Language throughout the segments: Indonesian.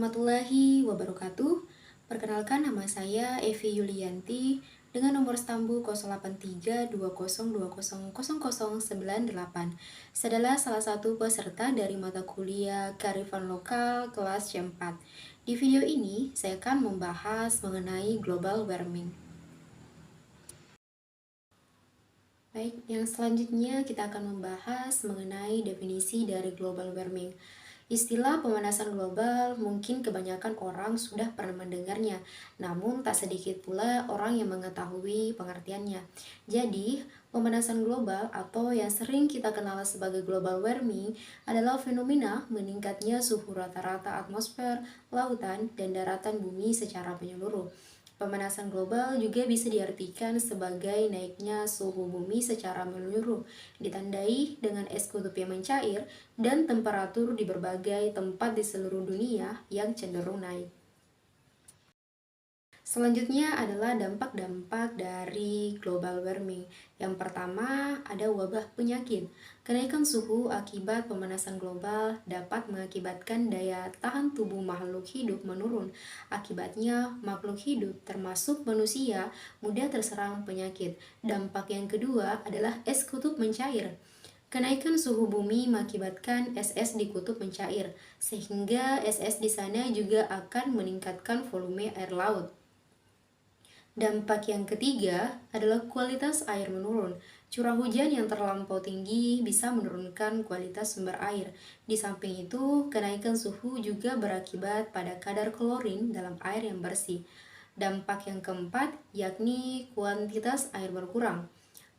warahmatullahi wabarakatuh. Perkenalkan, nama saya Evi Yulianti dengan nomor stambu 083202000098. Saya adalah salah satu peserta dari mata kuliah Kearifan Lokal kelas C4. Di video ini, saya akan membahas mengenai global warming. Baik, yang selanjutnya kita akan membahas mengenai definisi dari global warming. Istilah pemanasan global mungkin kebanyakan orang sudah pernah mendengarnya, namun tak sedikit pula orang yang mengetahui pengertiannya. Jadi, pemanasan global atau yang sering kita kenal sebagai global warming adalah fenomena meningkatnya suhu rata-rata atmosfer, lautan, dan daratan bumi secara menyeluruh. Pemanasan global juga bisa diartikan sebagai naiknya suhu bumi secara menyeluruh, ditandai dengan es kutub yang mencair dan temperatur di berbagai tempat di seluruh dunia yang cenderung naik. Selanjutnya adalah dampak-dampak dari global warming. Yang pertama, ada wabah penyakit. Kenaikan suhu akibat pemanasan global dapat mengakibatkan daya tahan tubuh makhluk hidup menurun. Akibatnya, makhluk hidup termasuk manusia mudah terserang penyakit. Dampak yang kedua adalah es kutub mencair. Kenaikan suhu bumi mengakibatkan es di kutub mencair, sehingga es di sana juga akan meningkatkan volume air laut. Dampak yang ketiga adalah kualitas air menurun. Curah hujan yang terlampau tinggi bisa menurunkan kualitas sumber air. Di samping itu, kenaikan suhu juga berakibat pada kadar klorin dalam air yang bersih. Dampak yang keempat yakni kuantitas air berkurang.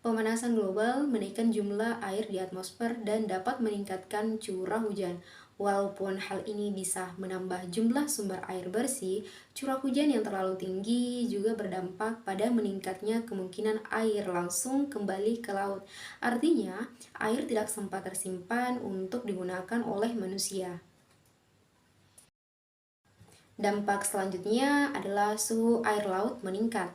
Pemanasan global menaikkan jumlah air di atmosfer dan dapat meningkatkan curah hujan. Walaupun hal ini bisa menambah jumlah sumber air bersih, curah hujan yang terlalu tinggi juga berdampak pada meningkatnya kemungkinan air langsung kembali ke laut. Artinya, air tidak sempat tersimpan untuk digunakan oleh manusia. Dampak selanjutnya adalah suhu air laut meningkat.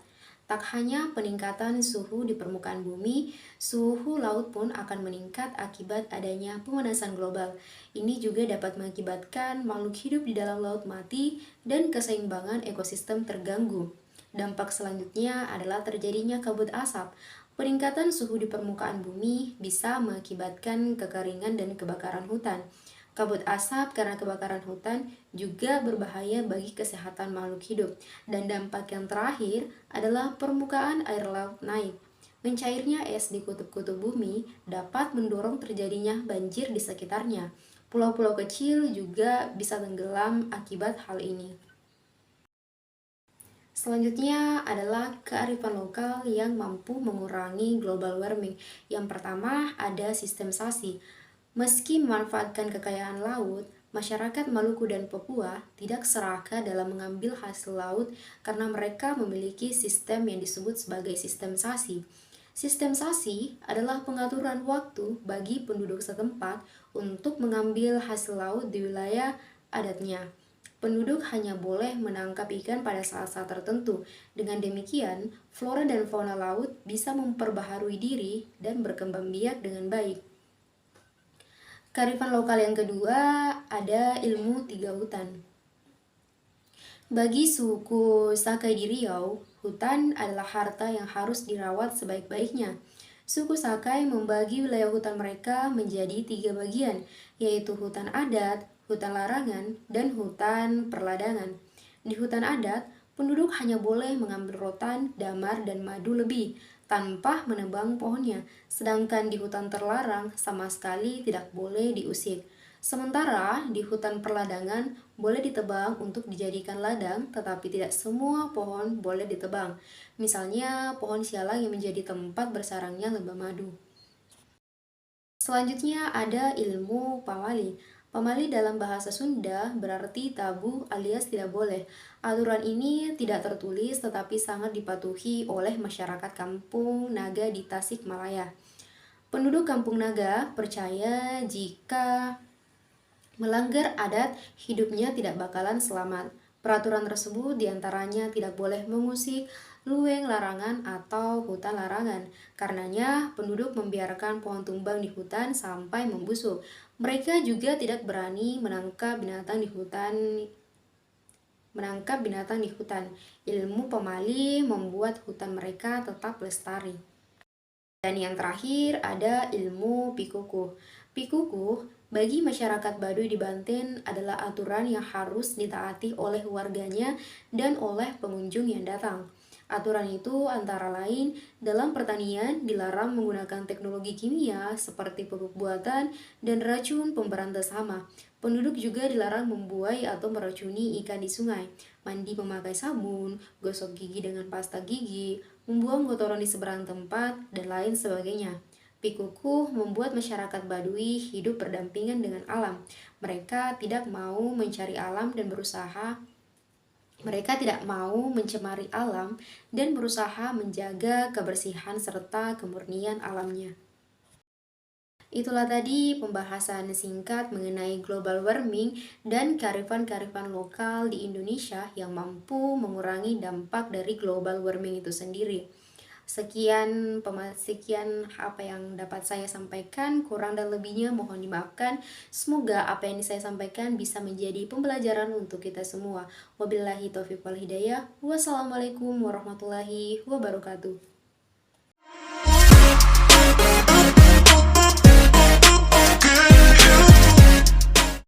Tak hanya peningkatan suhu di permukaan bumi, suhu laut pun akan meningkat akibat adanya pemanasan global. Ini juga dapat mengakibatkan makhluk hidup di dalam laut mati dan keseimbangan ekosistem terganggu. Dampak selanjutnya adalah terjadinya kabut asap. Peningkatan suhu di permukaan bumi bisa mengakibatkan kekeringan dan kebakaran hutan. Kabut asap karena kebakaran hutan juga berbahaya bagi kesehatan makhluk hidup. Dan dampak yang terakhir adalah permukaan air laut naik. Mencairnya es di kutub-kutub bumi dapat mendorong terjadinya banjir di sekitarnya. Pulau-pulau kecil juga bisa tenggelam akibat hal ini. Selanjutnya adalah kearifan lokal yang mampu mengurangi global warming. Yang pertama ada sistem sasi. Meski memanfaatkan kekayaan laut, masyarakat Maluku dan Papua tidak serakah dalam mengambil hasil laut karena mereka memiliki sistem yang disebut sebagai sistem sasi. Sistem sasi adalah pengaturan waktu bagi penduduk setempat untuk mengambil hasil laut di wilayah adatnya. Penduduk hanya boleh menangkap ikan pada saat-saat tertentu. Dengan demikian, flora dan fauna laut bisa memperbaharui diri dan berkembang biak dengan baik. Kearifan lokal yang kedua ada ilmu tiga hutan. Bagi suku Sakai di Riau, hutan adalah harta yang harus dirawat sebaik-baiknya. Suku Sakai membagi wilayah hutan mereka menjadi tiga bagian, yaitu hutan adat, hutan larangan, dan hutan perladangan. Di hutan adat, penduduk hanya boleh mengambil rotan, damar, dan madu lebih, tanpa menebang pohonnya, sedangkan di hutan terlarang sama sekali tidak boleh diusik. Sementara di hutan perladangan boleh ditebang untuk dijadikan ladang, tetapi tidak semua pohon boleh ditebang. Misalnya pohon sialang yang menjadi tempat bersarangnya lebah madu. Selanjutnya ada ilmu pamali. Pamali dalam bahasa Sunda berarti tabu alias tidak boleh. Aturan ini tidak tertulis tetapi sangat dipatuhi oleh masyarakat Kampung Naga di Tasikmalaya. Penduduk Kampung Naga percaya jika melanggar adat, hidupnya tidak bakalan selamat. Peraturan tersebut diantaranya tidak boleh mengusik luweng larangan atau hutan larangan. Karenanya, penduduk membiarkan pohon tumbang di hutan sampai membusuk. Mereka juga tidak berani menangkap binatang di hutan menangkap binatang di hutan. Ilmu pemali membuat hutan mereka tetap lestari. Dan yang terakhir ada ilmu pikukuh. Pikukuh bagi masyarakat Baduy di Banten adalah aturan yang harus ditaati oleh warganya dan oleh pengunjung yang datang. Aturan itu antara lain dalam pertanian dilarang menggunakan teknologi kimia seperti pupuk buatan dan racun pemberantas hama. Penduduk juga dilarang membuai atau meracuni ikan di sungai, mandi memakai sabun, gosok gigi dengan pasta gigi, membuang kotoran di seberang tempat, dan lain sebagainya. Pikukuh membuat masyarakat Baduy hidup berdampingan dengan alam. Mereka tidak mau mencari alam dan berusaha mereka tidak mau mencemari alam dan berusaha menjaga kebersihan serta kemurnian alamnya. Itulah tadi pembahasan singkat mengenai global warming dan kearifan-kearifan lokal di Indonesia yang mampu mengurangi dampak dari global warming itu sendiri. Sekian apa yang dapat saya sampaikan, kurang dan lebihnya mohon dimaafkan. Semoga apa yang saya sampaikan bisa menjadi pembelajaran untuk kita semua. Wabillahi taufiq wal hidayah. Wassalamualaikum warahmatullahi wabarakatuh.